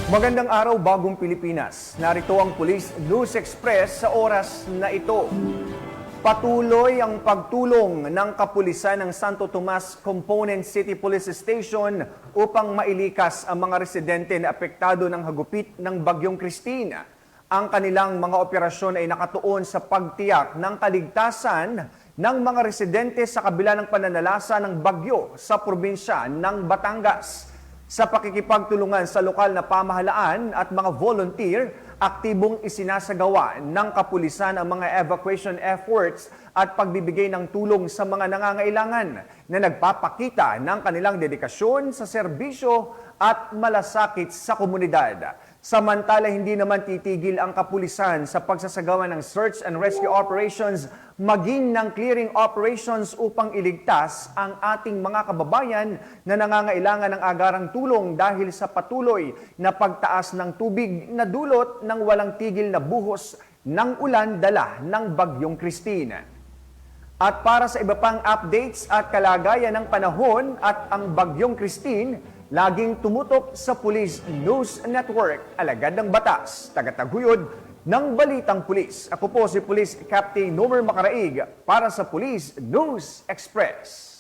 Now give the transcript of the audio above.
Magandang araw, bagong Pilipinas. Narito ang Police News Express sa oras na ito. Patuloy ang pagtulong ng kapulisan ng Santo Tomas Component City Police Station upang mailikas ang mga residente na apektado ng hagupit ng Bagyong Christine. Ang kanilang mga operasyon ay nakatuon sa pagtiyak ng kaligtasan ng mga residente sa kabila ng pananalasa ng bagyo sa probinsya ng Batangas. Sa pakikipagtulungan sa lokal na pamahalaan at mga volunteer, aktibong isinasagawa ng kapulisan ang mga evacuation efforts at pagbibigay ng tulong sa mga nangangailangan na nagpapakita ng kanilang dedikasyon sa serbisyo at malasakit sa komunidad. Samantala, hindi naman titigil ang kapulisan sa pagsasagawa ng search and rescue operations maging ng clearing operations upang iligtas ang ating mga kababayan na nangangailangan ng agarang tulong dahil sa patuloy na pagtaas ng tubig na dulot ng walang tigil na buhos ng ulan dala ng Bagyong Christine. At para sa iba pang updates at kalagayan ng panahon at ang Bagyong Christine, laging tumutok sa Police News Network, alagad ng batas, tagataguyod ng Balitang Pulis. Ako po si Police Captain Nomer Macaraig para sa Police News Express.